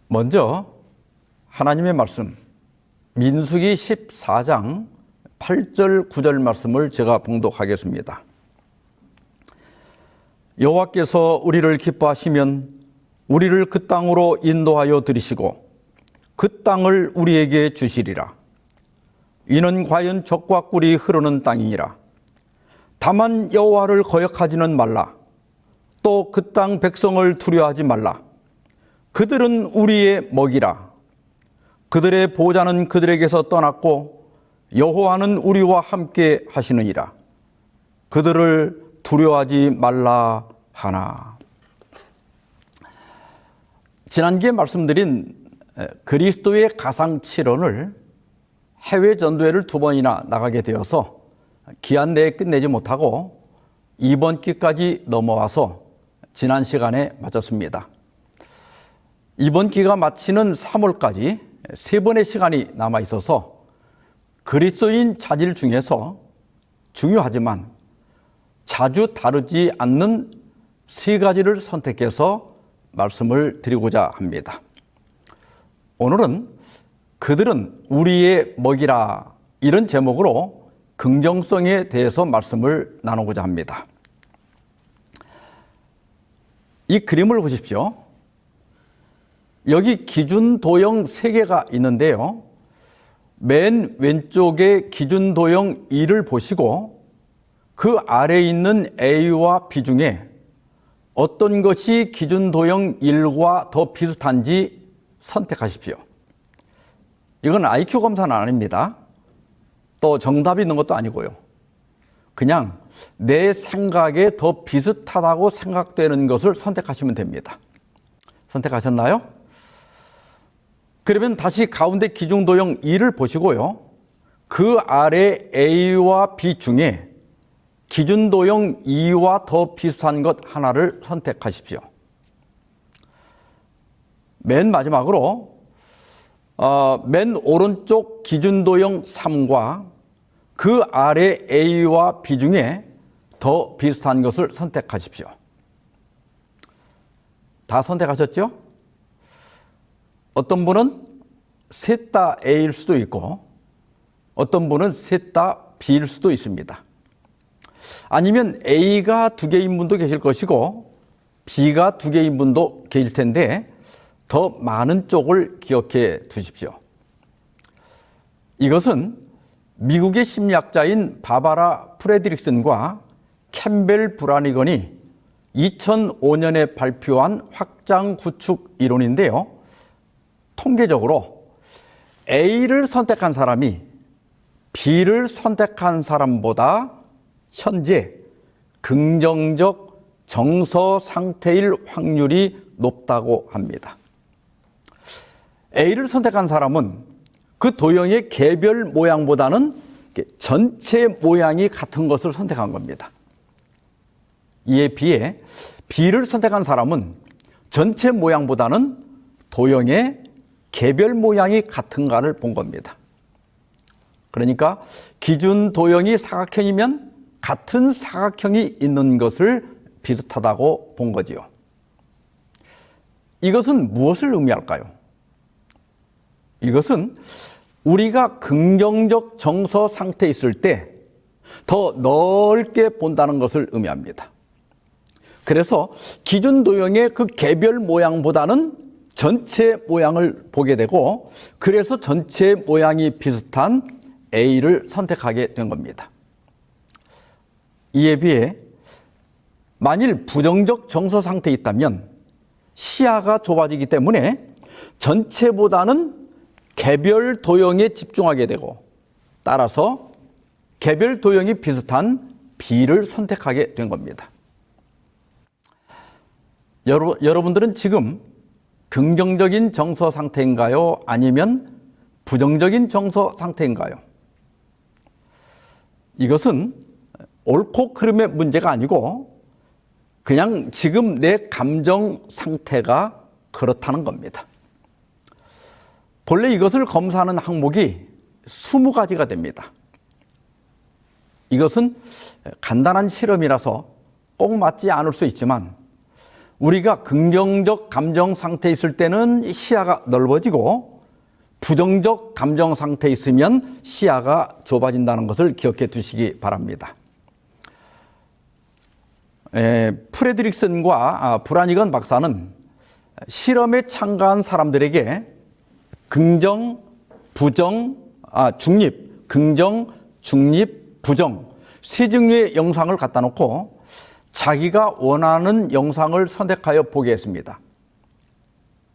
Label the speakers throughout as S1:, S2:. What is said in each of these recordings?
S1: 먼저 하나님의 말씀 민수기 14장 8절 9절 말씀을 제가 봉독하겠습니다. 여호와께서 우리를 기뻐하시면 우리를 그 땅으로 인도하여 들이시고 그 땅을 우리에게 주시리라. 이는 과연 젖과 꿀이 흐르는 땅이니라. 다만 여호와를 거역하지는 말라. 또 그 땅 백성을 두려워하지 말라. 그들은 우리의 먹이라. 그들의 보호자는 그들에게서 떠났고 여호와는 우리와 함께 하시느니라. 그들을 두려워하지 말라 하나. 지난주에 말씀드린 그리스도의 가상 7원을 해외 전도회를 2번이나 나가게 되어서 기한 내에 끝내지 못하고 이번 기까지 넘어와서 지난 시간에 마쳤습니다. 이번 기가 마치는 3월까지 3번의 시간이 남아 있어서 그리스도인 자질 중에서 중요하지만 자주 다르지 않는 3가지를 선택해서 말씀을 드리고자 합니다. 오늘은 그들은 우리의 먹이라, 이런 제목으로 긍정성에 대해서 말씀을 나누고자 합니다. 이 그림을 보십시오. 여기 기준 도형 3개가 있는데요. 맨 왼쪽에 기준 도형 2를 보시고 그 아래에 있는 A와 B 중에 어떤 것이 기준 도형 1과 더 비슷한지 선택하십시오. 이건 IQ 검사는 아닙니다. 또 정답이 있는 것도 아니고요. 그냥 내 생각에 더 비슷하다고 생각되는 것을 선택하시면 됩니다. 선택하셨나요? 그러면 다시 가운데 기준도형 2를 보시고요. 그 아래 A와 B 중에 기준도형 2와 더 비슷한 것 하나를 선택하십시오. 맨 마지막으로 맨 오른쪽 기준도형 3과 그 아래 A와 B 중에 더 비슷한 것을 선택하십시오. 다 선택하셨죠? 어떤 분은 셋 다 A일 수도 있고 어떤 분은 셋 다 B일 수도 있습니다. 아니면 A가 2개인 분도 계실 것이고 B가 2개인 분도 계실 텐데 더 많은 쪽을 기억해 두십시오. 이것은 미국의 심리학자인 바바라 프레드릭슨과 캠벨 브라니건이 2005년에 발표한 확장 구축 이론인데요. 통계적으로 A를 선택한 사람이 B를 선택한 사람보다 현재 긍정적 정서 상태일 확률이 높다고 합니다. A를 선택한 사람은 그 도형의 개별 모양보다는 전체 모양이 같은 것을 선택한 겁니다. 이에 비해 B를 선택한 사람은 전체 모양보다는 도형의 개별 모양이 같은가를 본 겁니다. 그러니까 기준 도형이 사각형이면 같은 사각형이 있는 것을 비슷하다고 본 거지요. 이것은 무엇을 의미할까요? 이것은 우리가 긍정적 정서 상태에 있을 때 더 넓게 본다는 것을 의미합니다. 그래서 기준 도형의 그 개별 모양보다는 전체 모양을 보게 되고 그래서 전체 모양이 비슷한 A를 선택하게 된 겁니다. 이에 비해 만일 부정적 정서 상태에 있다면 시야가 좁아지기 때문에 전체보다는 개별 도형에 집중하게 되고 따라서 개별 도형이 비슷한 B를 선택하게 된 겁니다. 여러분들은 지금 긍정적인 정서 상태인가요? 아니면 부정적인 정서 상태인가요? 이것은 옳고 그름의 문제가 아니고 그냥 지금 내 감정 상태가 그렇다는 겁니다. 본래 이것을 검사하는 항목이 20가지가 됩니다. 이것은 간단한 실험이라서 꼭 맞지 않을 수 있지만 우리가 긍정적 감정 상태에 있을 때는 시야가 넓어지고 부정적 감정 상태에 있으면 시야가 좁아진다는 것을 기억해 두시기 바랍니다. 프레드릭슨과 브라니건 박사는 실험에 참가한 사람들에게 긍정, 부정, 중립, 긍정, 중립, 부정 세 종류의 영상을 갖다 놓고 자기가 원하는 영상을 선택하여 보게 했습니다.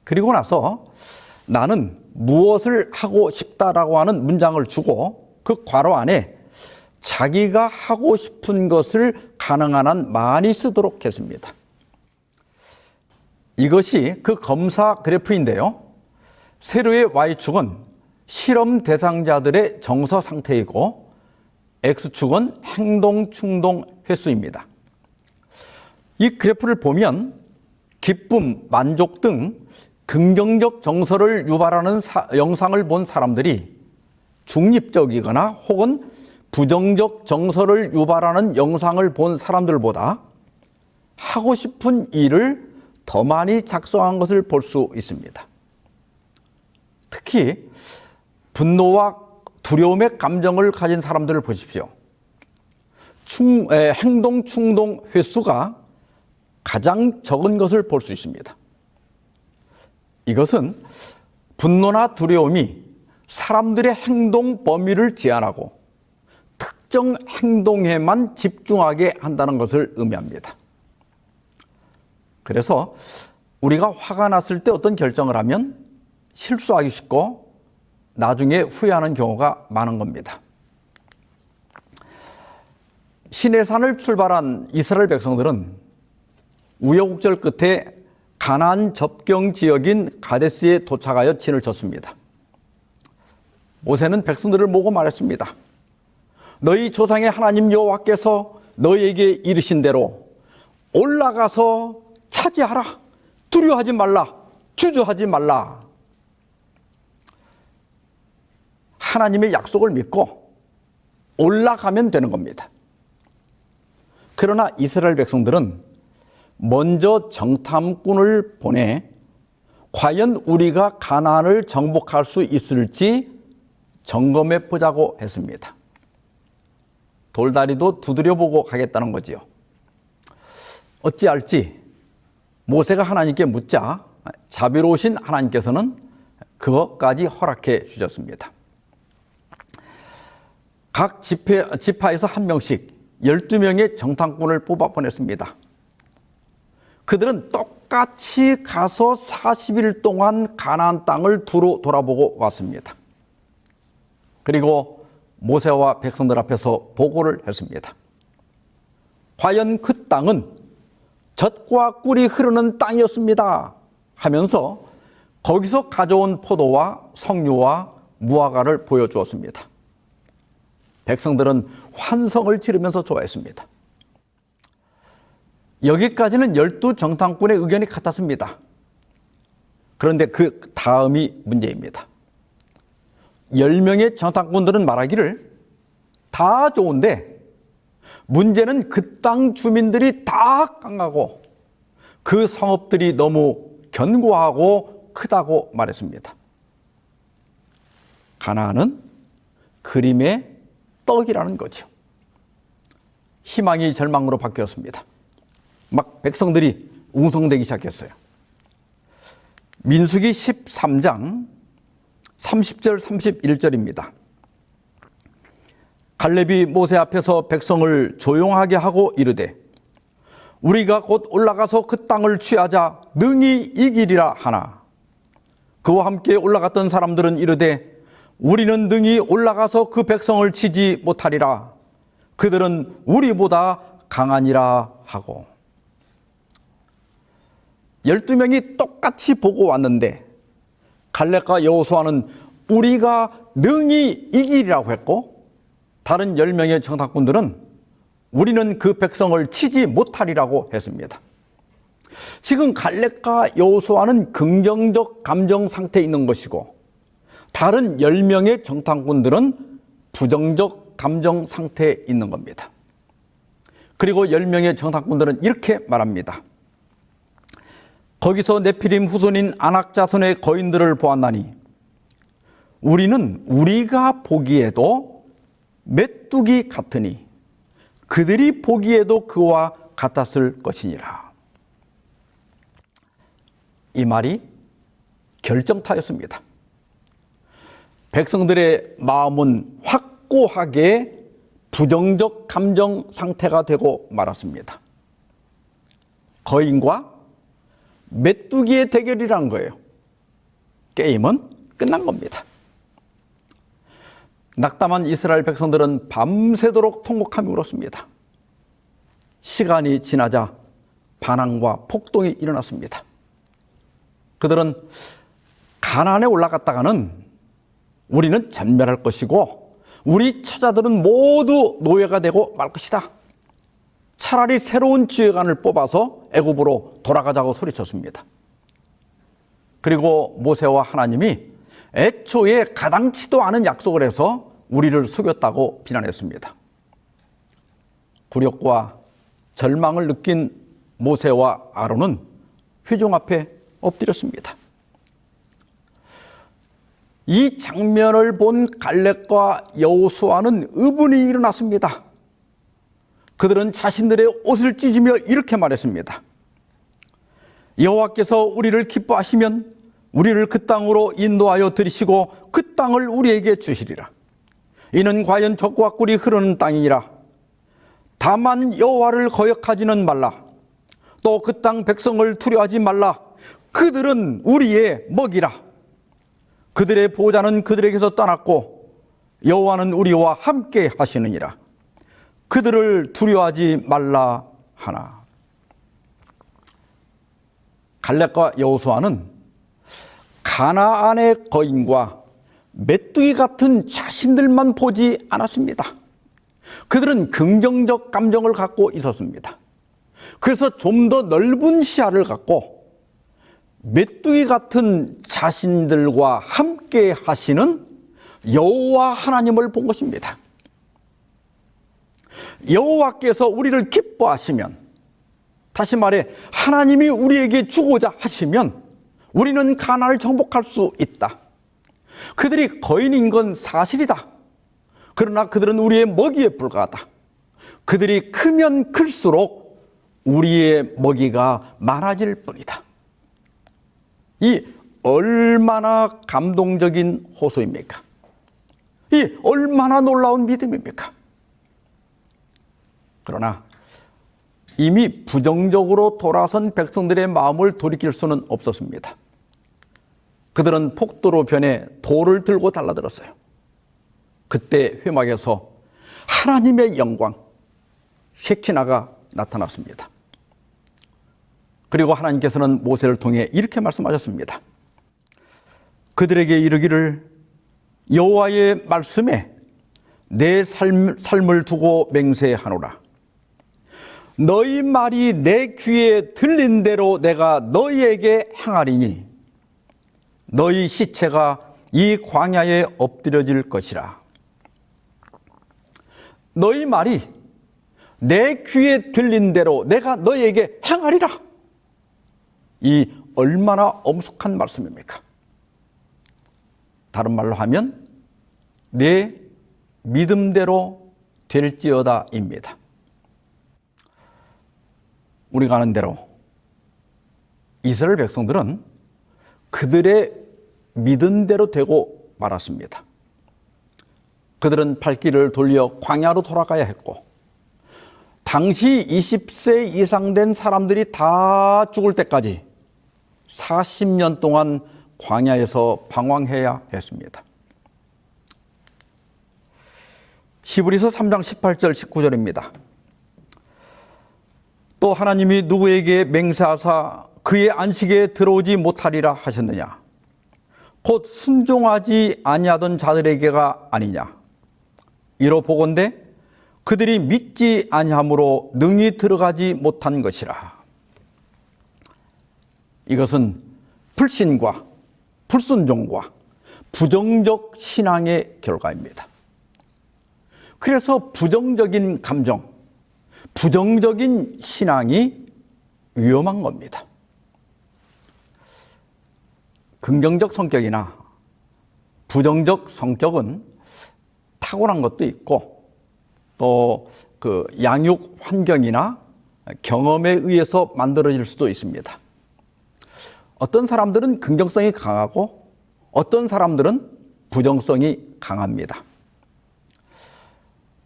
S1: 그리고 나서 나는 무엇을 하고 싶다라고 하는 문장을 주고 그 괄호 안에 자기가 하고 싶은 것을 가능한 한 많이 쓰도록 했습니다. 이것이 그 검사 그래프인데요. 세로의 Y축은 실험 대상자들의 정서 상태이고 X축은 행동 충동 횟수입니다. 이 그래프를 보면 기쁨, 만족 등 긍정적 정서를 유발하는 영상을 본 사람들이 중립적이거나 혹은 부정적 정서를 유발하는 영상을 본 사람들보다 하고 싶은 일을 더 많이 작성한 것을 볼 수 있습니다. 특히 분노와 두려움의 감정을 가진 사람들을 보십시오. 행동 충동 횟수가 가장 적은 것을 볼 수 있습니다. 이것은 분노나 두려움이 사람들의 행동 범위를 제한하고 특정 행동에만 집중하게 한다는 것을 의미합니다. 그래서 우리가 화가 났을 때 어떤 결정을 하면 실수하기 쉽고 나중에 후회하는 경우가 많은 겁니다. 시내산을 출발한 이스라엘 백성들은 우여곡절 끝에 가나안 접경 지역인 가데스에 도착하여 진을 쳤습니다. 모세는 백성들을 보고 말했습니다. 너희 조상의 하나님 여호와께서 너희에게 이르신 대로 올라가서 차지하라. 두려워하지 말라. 주저하지 말라. 하나님의 약속을 믿고 올라가면 되는 겁니다. 그러나 이스라엘 백성들은 먼저 정탐꾼을 보내 과연 우리가 가나안을 정복할 수 있을지 점검해 보자고 했습니다. 돌다리도 두드려 보고 가겠다는 거지요. 어찌할지 모세가 하나님께 묻자 자비로우신 하나님께서는 그것까지 허락해 주셨습니다. 각 지파에서 한 명씩 12명의 정탐꾼을 뽑아 보냈습니다. 그들은 똑같이 가서 40일 동안 가나안 땅을 두루 돌아보고 왔습니다. 그리고 모세와 백성들 앞에서 보고를 했습니다. 과연 그 땅은 젖과 꿀이 흐르는 땅이었습니다 하면서 거기서 가져온 포도와 석류와 무화과를 보여주었습니다. 백성들은 환성을 지르면서 좋아했습니다. 여기까지는 12 정탐꾼의 의견이 같았습니다. 그런데 그 다음이 문제입니다. 10명의 정탐꾼들은 말하기를 다 좋은데 문제는 그 땅 주민들이 다 강하고 그 성읍들이 너무 견고하고 크다고 말했습니다. 가나안은 그림의 떡이라는 거죠. 희망이 절망으로 바뀌었습니다. 막 백성들이 웅성대기 시작했어요. 민수기 13장 30절 31절입니다. 갈렙이 모세 앞에서 백성을 조용하게 하고 이르되 우리가 곧 올라가서 그 땅을 취하자 능히 이기리라 하나 그와 함께 올라갔던 사람들은 이르되 우리는 능히 올라가서 그 백성을 치지 못하리라 그들은 우리보다 강하니라 하고 12명이 똑같이 보고 왔는데 갈렙과 여호수아는 우리가 능히 이기리라고 했고 다른 10명의 정탐꾼들은 우리는 그 백성을 치지 못하리라고 했습니다. 지금 갈렙과 여호수아는 긍정적 감정 상태에 있는 것이고 다른 10명의 정탐꾼들은 부정적 감정 상태에 있는 겁니다. 그리고 10명의 정탐꾼들은 이렇게 말합니다. 거기서 네피림 후손인 아낙 자손의 거인들을 보았나니 우리는 우리가 보기에도 메뚜기 같으니 그들이 보기에도 그와 같았을 것이니라. 이 말이 결정타였습니다. 백성들의 마음은 확고하게 부정적 감정 상태가 되고 말았습니다. 거인과 메뚜기의 대결이라는 거예요. 게임은 끝난 겁니다. 낙담한 이스라엘 백성들은 밤새도록 통곡하며 울었습니다. 시간이 지나자 반항과 폭동이 일어났습니다. 그들은 가나안에 올라갔다가는 우리는 전멸할 것이고 우리 처자들은 모두 노예가 되고 말 것이다. 차라리 새로운 지휘관을 뽑아서 애굽으로 돌아가자고 소리쳤습니다. 그리고 모세와 하나님이 애초에 가당치도 않은 약속을 해서 우리를 속였다고 비난했습니다. 굴욕과 절망을 느낀 모세와 아론은 회중 앞에 엎드렸습니다. 이 장면을 본 갈렙과 여호수아는 의분이 일어났습니다. 그들은 자신들의 옷을 찢으며 이렇게 말했습니다. 여호와께서 우리를 기뻐하시면 우리를 그 땅으로 인도하여 들이시고 그 땅을 우리에게 주시리라. 이는 과연 젖과 꿀이 흐르는 땅이니라. 다만 여호와를 거역하지는 말라. 또 그 땅 백성을 두려워하지 말라. 그들은 우리의 먹이라. 그들의 보호자는 그들에게서 떠났고 여호와는 우리와 함께 하시느니라. 그들을 두려워하지 말라 하나. 갈렙과 여호수아는 가나안의 거인과 메뚜기 같은 자신들만 보지 않았습니다. 그들은 긍정적 감정을 갖고 있었습니다. 그래서 좀 더 넓은 시야를 갖고 메뚜기 같은 자신들과 함께 하시는 여호와 하나님을 본 것입니다. 여호와께서 우리를 기뻐하시면, 다시 말해 하나님이 우리에게 주고자 하시면 우리는 가나안을 정복할 수 있다. 그들이 거인인 건 사실이다. 그러나 그들은 우리의 먹이에 불과하다. 그들이 크면 클수록 우리의 먹이가 많아질 뿐이다. 이 얼마나 감동적인 호소입니까? 이 얼마나 놀라운 믿음입니까? 그러나 이미 부정적으로 돌아선 백성들의 마음을 돌이킬 수는 없었습니다. 그들은 폭도로 변해 돌을 들고 달라들었어요. 그때 회막에서 하나님의 영광 쉐키나가 나타났습니다. 그리고 하나님께서는 모세를 통해 이렇게 말씀하셨습니다. 그들에게 이르기를 여호와의 말씀에 내 삶을 두고 맹세하노라. 너희 말이 내 귀에 들린 대로 내가 너희에게 행하리니 너희 시체가 이 광야에 엎드려질 것이라. 너희 말이 내 귀에 들린 대로 내가 너희에게 행하리라. 이 얼마나 엄숙한 말씀입니까? 다른 말로 하면 내 믿음대로 될지어다입니다. 우리가 아는 대로 이스라엘 백성들은 그들의 믿음대로 되고 말았습니다. 그들은 발길을 돌려 광야로 돌아가야 했고, 당시 20세 이상 된 사람들이 다 죽을 때까지 40년 동안 광야에서 방황해야 했습니다. 히브리서 3장 18절 19절입니다. 또 하나님이 누구에게 맹세하사 그의 안식에 들어오지 못하리라 하셨느냐? 곧 순종하지 아니하던 자들에게가 아니냐? 이로 보건대 그들이 믿지 아니함으로 능히 들어가지 못한 것이라. 이것은 불신과 불순종과 부정적 신앙의 결과입니다. 그래서 부정적인 감정, 부정적인 신앙이 위험한 겁니다. 긍정적 성격이나 부정적 성격은 타고난 것도 있고 또 그 양육 환경이나 경험에 의해서 만들어질 수도 있습니다. 어떤 사람들은 긍정성이 강하고 어떤 사람들은 부정성이 강합니다.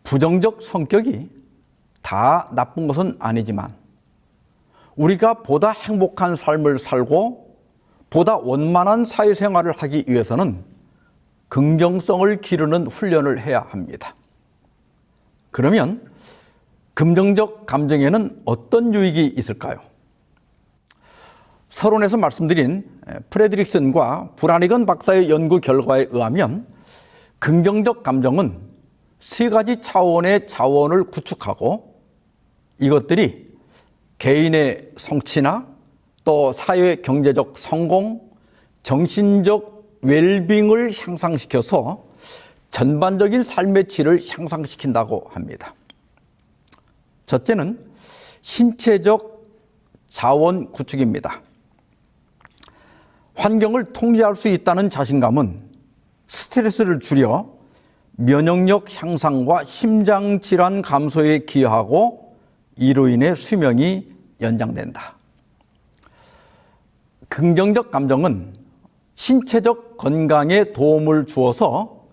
S1: 부정적 성격이 다 나쁜 것은 아니지만 우리가 보다 행복한 삶을 살고 보다 원만한 사회생활을 하기 위해서는 긍정성을 기르는 훈련을 해야 합니다. 그러면 긍정적 감정에는 어떤 유익이 있을까요? 서론에서 말씀드린 프레드릭슨과 브라니건 박사의 연구 결과에 의하면 긍정적 감정은 세 가지 차원의 자원을 구축하고 이것들이 개인의 성취나 또 사회 경제적 성공, 정신적 웰빙을 향상시켜서 전반적인 삶의 질을 향상시킨다고 합니다. 첫째는 신체적 자원 구축입니다. 환경을 통제할 수 있다는 자신감은 스트레스를 줄여 면역력 향상과 심장 질환 감소에 기여하고 이로 인해 수명이 연장된다. 긍정적 감정은 신체적 건강에 도움을 주어서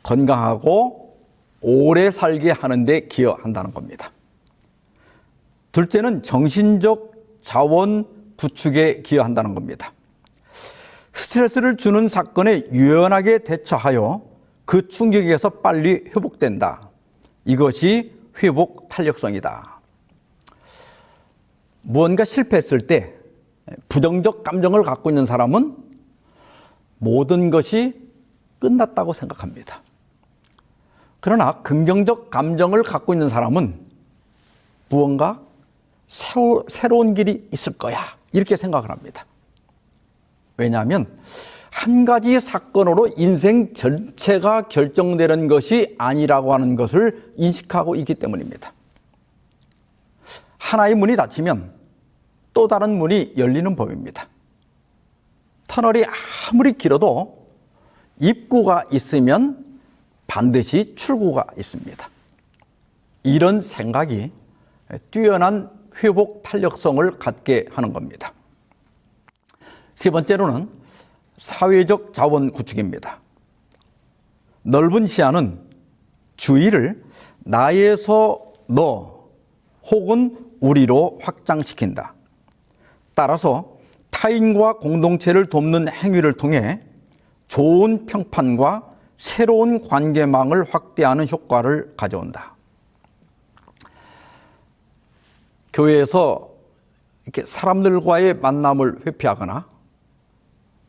S1: 건강하고 오래 살게 하는 데 기여한다는 겁니다. 둘째는 정신적 자원 구축에 기여한다는 겁니다. 스트레스를 주는 사건에 유연하게 대처하여 그 충격에서 빨리 회복된다. 이것이 회복 탄력성이다. 무언가 실패했을 때 부정적 감정을 갖고 있는 사람은 모든 것이 끝났다고 생각합니다. 그러나 긍정적 감정을 갖고 있는 사람은 무언가 새로운 길이 있을 거야 이렇게 생각을 합니다. 왜냐하면 한 가지 사건으로 인생 전체가 결정되는 것이 아니라고 하는 것을 인식하고 있기 때문입니다. 하나의 문이 닫히면 또 다른 문이 열리는 법입니다. 터널이 아무리 길어도 입구가 있으면 반드시 출구가 있습니다. 이런 생각이 뛰어난 회복 탄력성을 갖게 하는 겁니다. 세 번째로는 사회적 자원 구축입니다. 넓은 시야는 주의를 나에서 너 혹은 우리로 확장시킨다. 따라서 타인과 공동체를 돕는 행위를 통해 좋은 평판과 새로운 관계망을 확대하는 효과를 가져온다. 교회에서 이렇게 사람들과의 만남을 회피하거나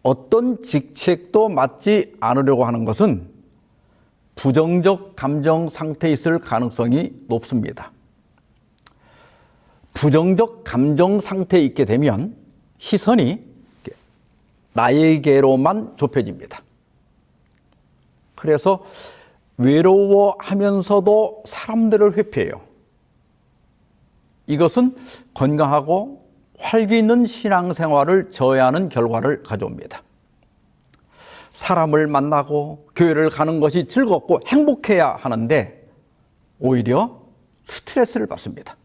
S1: 어떤 직책도 맡지 않으려고 하는 것은 부정적 감정 상태에 있을 가능성이 높습니다. 부정적 감정 상태에 있게 되면 시선이 나에게로만 좁혀집니다. 그래서 외로워하면서도 사람들을 회피해요. 이것은 건강하고 활기 있는 신앙생활을 저해하는 결과를 가져옵니다. 사람을 만나고 교회를 가는 것이 즐겁고 행복해야 하는데 오히려 스트레스를 받습니다.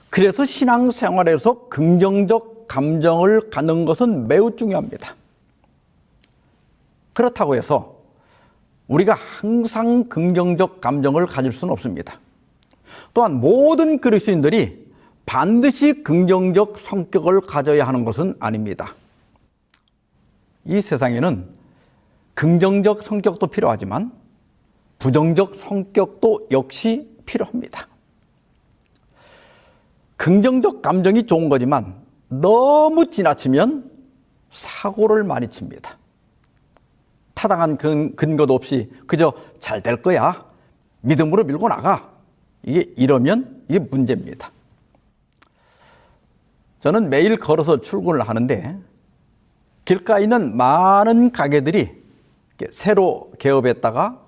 S1: 그래서 신앙생활에서 긍정적 감정을 갖는 것은 매우 중요합니다. 그렇다고 해서 우리가 항상 긍정적 감정을 가질 수는 없습니다. 또한 모든 그리스도인들이 반드시 긍정적 성격을 가져야 하는 것은 아닙니다. 이 세상에는 긍정적 성격도 필요하지만 부정적 성격도 역시 필요합니다. 긍정적 감정이 좋은 거지만 너무 지나치면 사고를 많이 칩니다. 타당한 근거도 없이 그저 잘 될 거야, 믿음으로 밀고 나가, 이러면 이게 문제입니다. 저는 매일 걸어서 출근을 하는데 길가에 있는 많은 가게들이 새로 개업했다가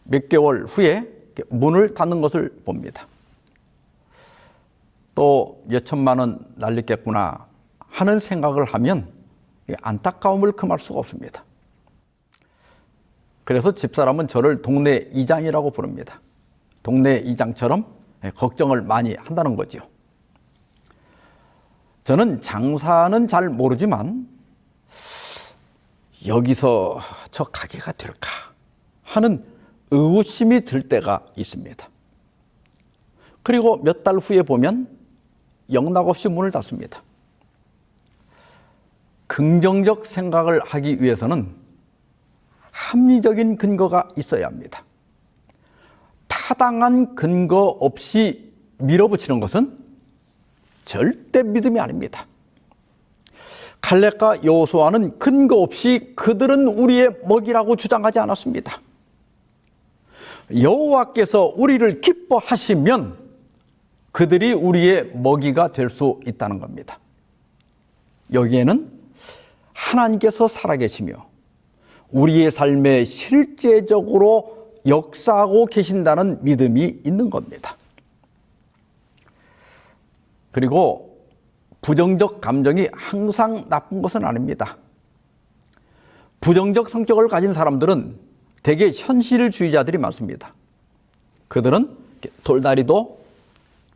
S1: 몇 개월 후에 문을 닫는 것을 봅니다. 또 몇천만 원 날렸겠구나 하는 생각을 하면 안타까움을 금할 수가 없습니다. 그래서 집사람은 저를 동네 이장이라고 부릅니다. 동네 이장처럼 걱정을 많이 한다는 거지요. 저는 장사는 잘 모르지만 여기서 저 가게가 될까 하는 의구심이 들 때가 있습니다. 그리고 몇 달 후에 보면 영락없이 문을 닫습니다. 긍정적 생각을 하기 위해서는 합리적인 근거가 있어야 합니다. 타당한 근거 없이 밀어붙이는 것은 절대 믿음이 아닙니다. 갈렙과 여호수아는 근거 없이 그들은 우리의 먹이라고 주장하지 않았습니다. 여호와께서 우리를 기뻐하시면 그들이 우리의 먹이가 될 수 있다는 겁니다. 여기에는 하나님께서 살아계시며 우리의 삶에 실제적으로 역사하고 계신다는 믿음이 있는 겁니다. 그리고 부정적 감정이 항상 나쁜 것은 아닙니다. 부정적 성격을 가진 사람들은 대개 현실주의자들이 많습니다. 그들은 돌다리도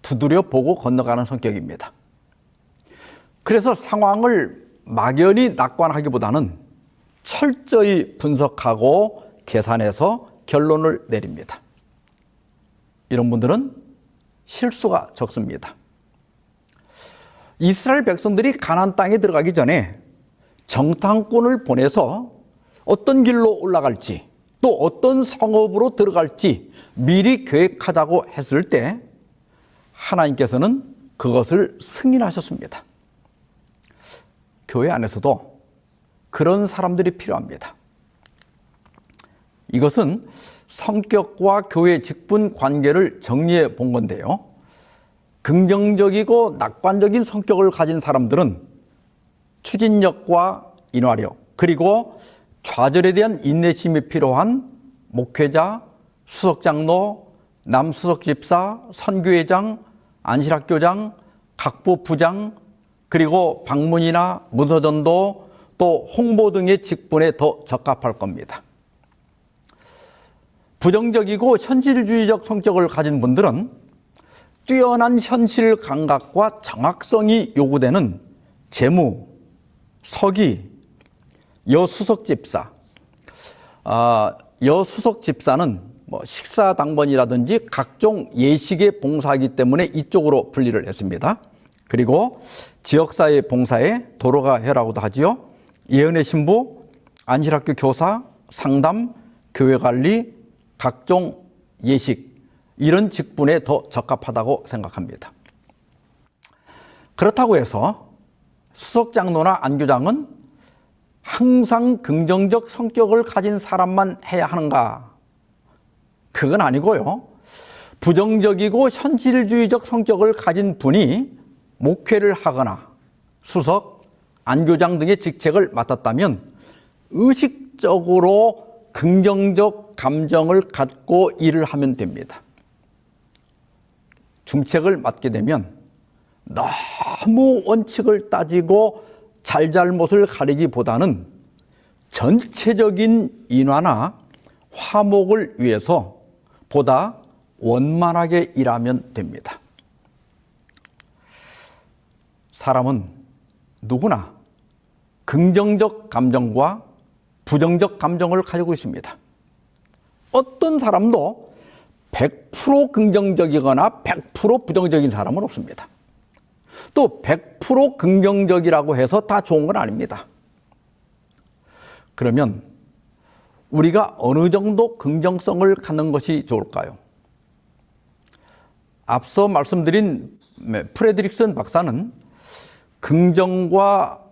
S1: 두드려 보고 건너가는 성격입니다. 그래서 상황을 막연히 낙관하기보다는 철저히 분석하고 계산해서 결론을 내립니다. 이런 분들은 실수가 적습니다. 이스라엘 백성들이 가나안 땅에 들어가기 전에 정탐꾼을 보내서 어떤 길로 올라갈지 또 어떤 성읍으로 들어갈지 미리 계획하자고 했을 때 하나님께서는 그것을 승인하셨습니다. 교회 안에서도 그런 사람들이 필요합니다. 이것은 성격과 교회 직분 관계를 정리해 본 건데요. 긍정적이고 낙관적인 성격을 가진 사람들은 추진력과 인화력, 그리고 좌절에 대한 인내심이 필요한 목회자, 수석장로, 남수석집사, 선교회장, 안실학교장, 각부부장, 그리고 방문이나 문서전도 또 홍보 등의 직분에 더 적합할 겁니다. 부정적이고 현실주의적 성격을 가진 분들은 뛰어난 현실 감각과 정확성이 요구되는 재무, 서기, 여수석집사. 여수석집사는 식사 당번이라든지 각종 예식에 봉사하기 때문에 이쪽으로 분리를 했습니다. 그리고 지역사회 봉사에 도로가 회라고도 하지요. 예언의 신부, 안실학교 교사, 상담, 교회관리, 각종 예식, 이런 직분에 더 적합하다고 생각합니다. 그렇다고 해서 수석장로나 안교장은 항상 긍정적 성격을 가진 사람만 해야 하는가? 그건 아니고요. 부정적이고 현실주의적 성격을 가진 분이 목회를 하거나 수석, 안교장 등의 직책을 맡았다면 의식적으로 긍정적 감정을 갖고 일을 하면 됩니다. 중책을 맡게 되면 너무 원칙을 따지고 잘잘못을 가리기보다는 전체적인 인화나 화목을 위해서 보다 원만하게 일하면 됩니다. 사람은 누구나 긍정적 감정과 부정적 감정을 가지고 있습니다. 어떤 사람도 100% 긍정적이거나 100% 부정적인 사람은 없습니다. 또 100% 긍정적이라고 해서 다 좋은 건 아닙니다. 그러면 우리가 어느 정도 긍정성을 갖는 것이 좋을까요? 앞서 말씀드린 프레드릭슨 박사는 긍정과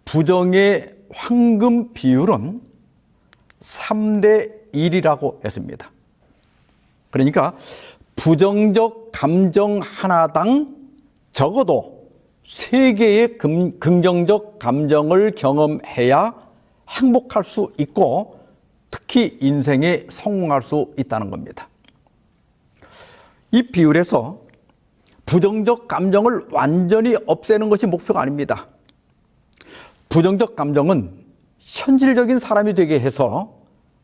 S1: 부정의 황금 비율은 3대 1이라고 했습니다. 그러니까 부정적 감정 하나당 적어도 3개의 긍정적 감정을 경험해야 행복할 수 있고 특히 인생에 성공할 수 있다는 겁니다. 이 비율에서 부정적 감정을 완전히 없애는 것이 목표가 아닙니다. 부정적 감정은 현실적인 사람이 되게 해서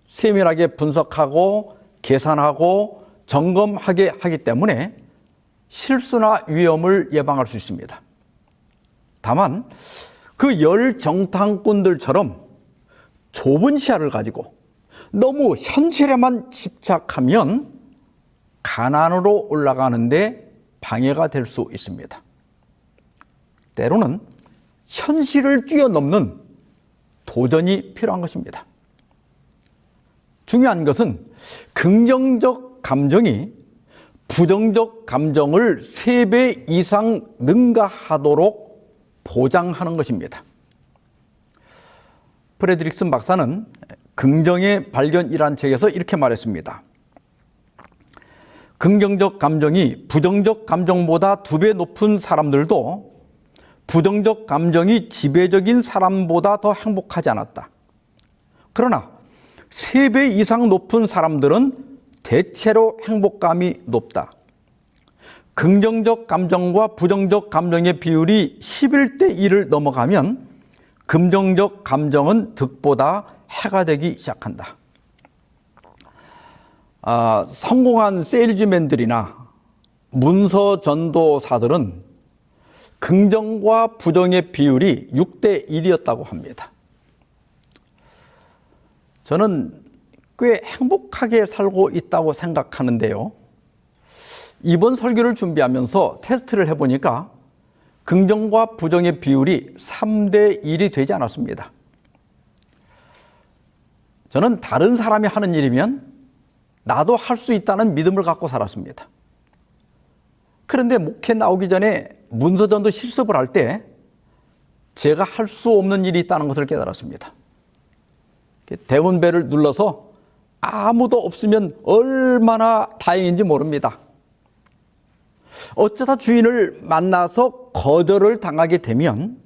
S1: 세밀하게 분석하고 계산하고 점검하게 하기 때문에 실수나 위험을 예방할 수 있습니다. 다만 그 열정탐꾼들처럼 좁은 시야를 가지고 너무 현실에만 집착하면 가난으로 올라가는데 방해가 될 수 있습니다. 때로는 현실을 뛰어넘는 도전이 필요한 것입니다. 중요한 것은 긍정적 감정이 부정적 감정을 3배 이상 능가하도록 보장하는 것입니다. 프레드릭슨 박사는 긍정의 발견이란 책에서 이렇게 말했습니다. 긍정적 감정이 부정적 감정보다 2배 높은 사람들도 부정적 감정이 지배적인 사람보다 더 행복하지 않았다. 그러나 3배 이상 높은 사람들은 대체로 행복감이 높다. 긍정적 감정과 부정적 감정의 비율이 11대 1을 넘어가면 긍정적 감정은 득보다 해가 되기 시작한다. 성공한 세일즈맨들이나 문서 전도사들은 긍정과 부정의 비율이 6대 1이었다고 합니다. 저는 꽤 행복하게 살고 있다고 생각하는데요. 이번 설교를 준비하면서 테스트를 해보니까 긍정과 부정의 비율이 3대 1이 되지 않았습니다. 저는 다른 사람이 하는 일이면 나도 할 수 있다는 믿음을 갖고 살았습니다. 그런데 목회 나오기 전에 문서전도 실습을 할 때 제가 할 수 없는 일이 있다는 것을 깨달았습니다. 대문배를 눌러서 아무도 없으면 얼마나 다행인지 모릅니다. 어쩌다 주인을 만나서 거절을 당하게 되면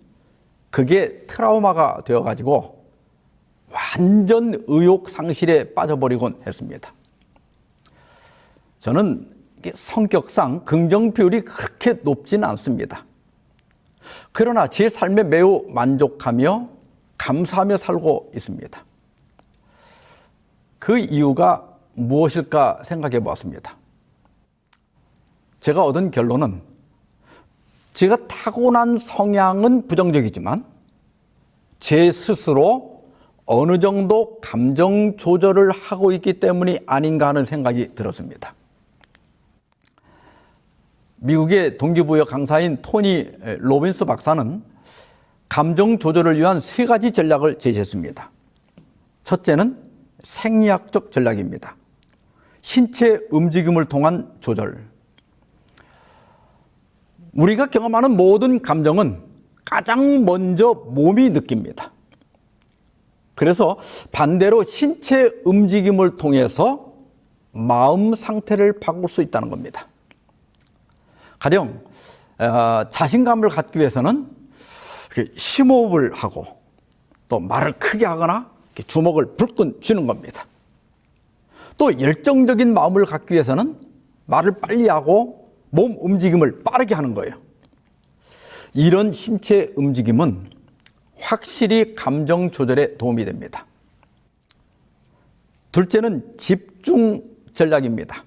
S1: 그게 트라우마가 되어가지고 완전 의욕 상실에 빠져버리곤 했습니다. 저는 성격상 긍정 비율이 그렇게 높지는 않습니다. 그러나 제 삶에 매우 만족하며 감사하며 살고 있습니다. 그 이유가 무엇일까 생각해 보았습니다. 제가 얻은 결론은 제가 타고난 성향은 부정적이지만 제 스스로 어느 정도 감정 조절을 하고 있기 때문이 아닌가 하는 생각이 들었습니다. 미국의 동기부여 강사인 토니 로빈스 박사는 감정 조절을 위한 3가지 전략을 제시했습니다. 첫째는 생리학적 전략입니다. 신체 움직임을 통한 조절. 우리가 경험하는 모든 감정은 가장 먼저 몸이 느낍니다. 그래서 반대로 신체 움직임을 통해서 마음 상태를 바꿀 수 있다는 겁니다. 가령 자신감을 갖기 위해서는 심호흡을 하고 또 말을 크게 하거나 주먹을 불끈 쥐는 겁니다. 또 열정적인 마음을 갖기 위해서는 말을 빨리 하고 몸 움직임을 빠르게 하는 거예요. 이런 신체 움직임은 확실히 감정 조절에 도움이 됩니다. 둘째는 집중 전략입니다.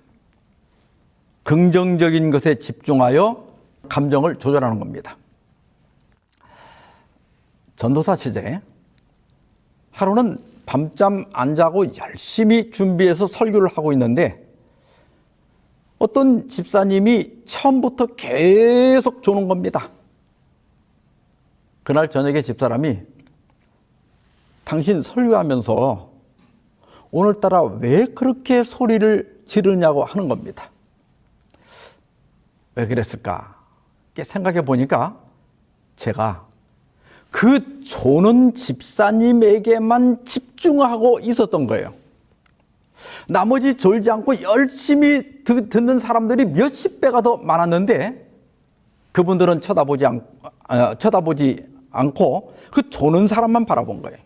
S1: 긍정적인 것에 집중하여 감정을 조절하는 겁니다. 전도사 시절에 하루는 밤잠 안 자고 열심히 준비해서 설교를 하고 있는데 어떤 집사님이 처음부터 계속 조는 겁니다. 그날 저녁에 집사람이 당신 설교하면서 오늘따라 왜 그렇게 소리를 지르냐고 하는 겁니다. 왜 그랬을까? 생각해 보니까 제가 그 조는 집사님에게만 집중하고 있었던 거예요. 나머지 졸지 않고 열심히 듣는 사람들이 몇십 배가 더 많았는데 그분들은 쳐다보지 않고 그 조는 사람만 바라본 거예요.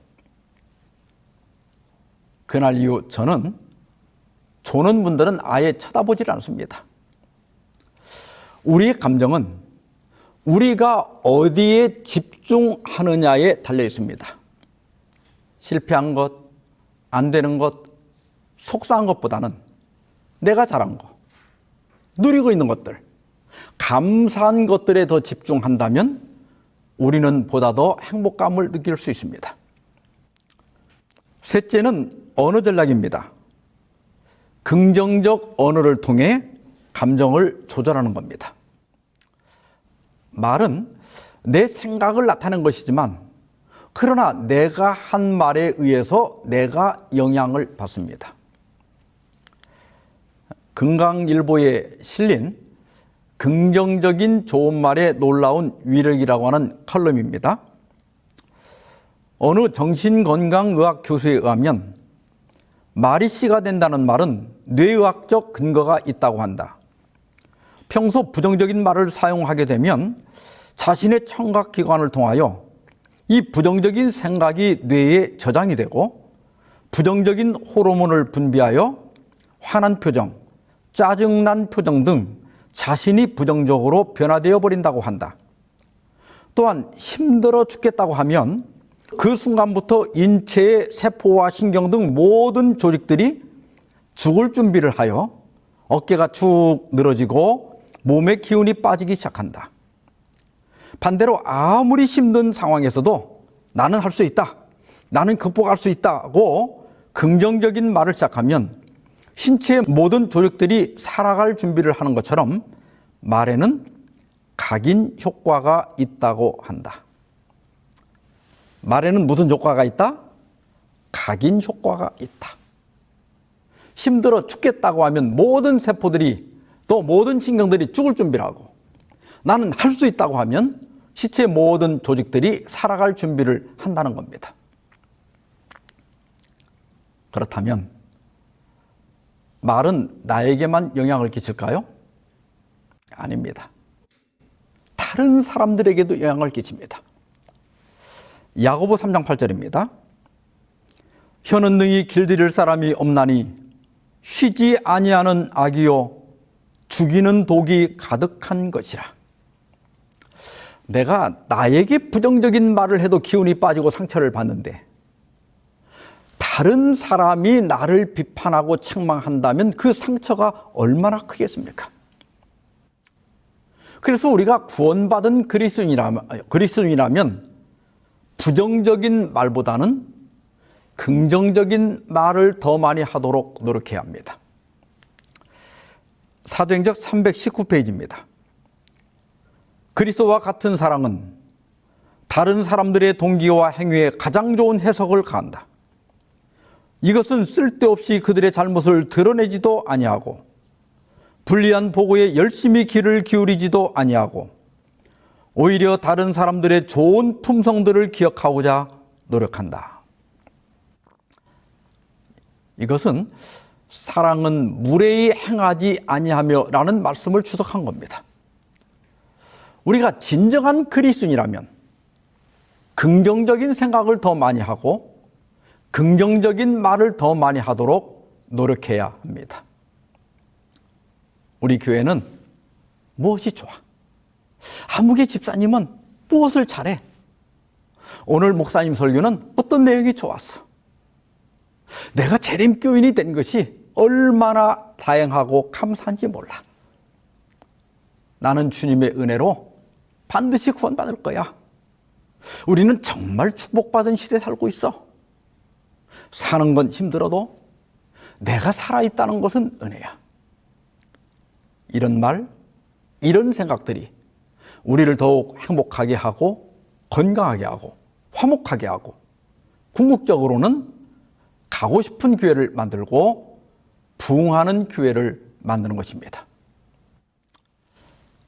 S1: 그날 이후 저는 조는 분들은 아예 쳐다보질 않습니다. 우리의 감정은 우리가 어디에 집중하느냐에 달려 있습니다. 실패한 것, 안 되는 것, 속상한 것보다는 내가 잘한 거, 누리고 있는 것들, 감사한 것들에 더 집중한다면 우리는 보다 더 행복감을 느낄 수 있습니다. 셋째는 언어 전략입니다. 긍정적 언어를 통해 감정을 조절하는 겁니다. 말은 내 생각을 나타내는 것이지만 그러나 내가 한 말에 의해서 내가 영향을 받습니다. 건강일보에 실린 긍정적인 좋은 말의 놀라운 위력이라고 하는 칼럼입니다. 어느 정신건강의학 교수에 의하면 말이 씨가 된다는 말은 뇌의학적 근거가 있다고 한다. 평소 부정적인 말을 사용하게 되면 자신의 청각기관을 통하여 이 부정적인 생각이 뇌에 저장이 되고 부정적인 호르몬을 분비하여 화난 표정, 짜증난 표정 등 자신이 부정적으로 변화되어 버린다고 한다. 또한 힘들어 죽겠다고 하면 그 순간부터 인체의 세포와 신경 등 모든 조직들이 죽을 준비를 하여 어깨가 축 늘어지고 몸의 기운이 빠지기 시작한다. 반대로 아무리 힘든 상황에서도 나는 할 수 있다, 나는 극복할 수 있다고 긍정적인 말을 시작하면 신체의 모든 조직들이 살아갈 준비를 하는 것처럼 말에는 각인 효과가 있다고 한다. 말에는 무슨 효과가 있다? 각인 효과가 있다. 힘들어 죽겠다고 하면 모든 세포들이 또 모든 신경들이 죽을 준비를 하고 나는 할 수 있다고 하면 시체의 모든 조직들이 살아갈 준비를 한다는 겁니다. 그렇다면 말은 나에게만 영향을 끼칠까요? 아닙니다. 다른 사람들에게도 영향을 끼칩니다. 야고보 3장 8절입니다. 혀는 능히 길들일 사람이 없나니 쉬지 아니하는 악이요 죽이는 독이 가득한 것이라. 내가 나에게 부정적인 말을 해도 기운이 빠지고 상처를 받는데 다른 사람이 나를 비판하고 책망한다면 그 상처가 얼마나 크겠습니까? 그래서 우리가 구원받은 그리스도인이라면 부정적인 말보다는 긍정적인 말을 더 많이 하도록 노력해야 합니다. 사도행전 319페이지입니다. 그리스도와 같은 사랑은 다른 사람들의 동기와 행위에 가장 좋은 해석을 가한다. 이것은 쓸데없이 그들의 잘못을 드러내지도 아니하고 불리한 보고에 열심히 귀를 기울이지도 아니하고 오히려 다른 사람들의 좋은 품성들을 기억하고자 노력한다. 이것은 사랑은 무례히 행하지 아니하며 라는 말씀을 추석한 겁니다. 우리가 진정한 그리스도인이라면 긍정적인 생각을 더 많이 하고 긍정적인 말을 더 많이 하도록 노력해야 합니다. 우리 교회는 무엇이 좋아? 아무개 집사님은 무엇을 잘해? 오늘 목사님 설교는 어떤 내용이 좋았어? 내가 재림교인이 된 것이 얼마나 다양하고 감사한지 몰라. 나는 주님의 은혜로 반드시 구원받을 거야. 우리는 정말 축복받은 시대에 살고 있어. 사는 건 힘들어도 내가 살아있다는 것은 은혜야. 이런 말, 이런 생각들이 우리를 더욱 행복하게 하고 건강하게 하고 화목하게 하고 궁극적으로는 가고 싶은 교회를 만들고 부흥하는 교회를 만드는 것입니다.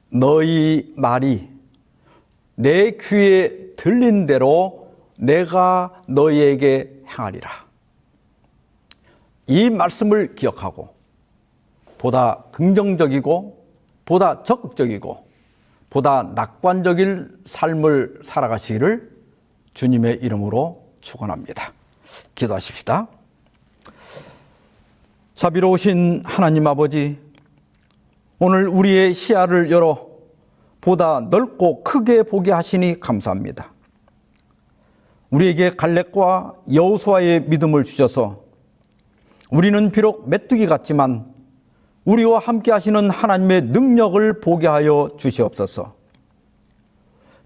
S1: 너희 말이 내 귀에 들린 대로 내가 너희에게 행하리라. 이 말씀을 기억하고 보다 긍정적이고 보다 적극적이고 보다 낙관적인 삶을 살아가시기를 주님의 이름으로 축원합니다. 기도하십시다. 자비로우신 하나님 아버지, 오늘 우리의 시야를 열어 보다 넓고 크게 보게 하시니 감사합니다. 우리에게 갈렙과 여호수아의 믿음을 주셔서 우리는 비록 메뚜기 같지만 우리와 함께 하시는 하나님의 능력을 보게 하여 주시옵소서.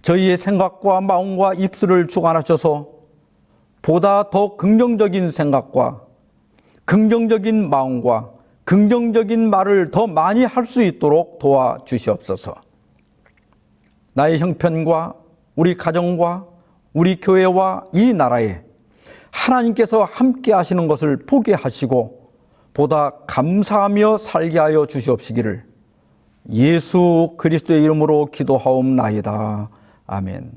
S1: 저희의 생각과 마음과 입술을 주관하셔서 보다 더 긍정적인 생각과 긍정적인 마음과 긍정적인 말을 더 많이 할 수 있도록 도와주시옵소서. 나의 형편과 우리 가정과 우리 교회와 이 나라에 하나님께서 함께 하시는 것을 보게 하시고 보다 감사하며 살게 하여 주시옵시기를 예수 그리스도의 이름으로 기도하옵나이다. 아멘.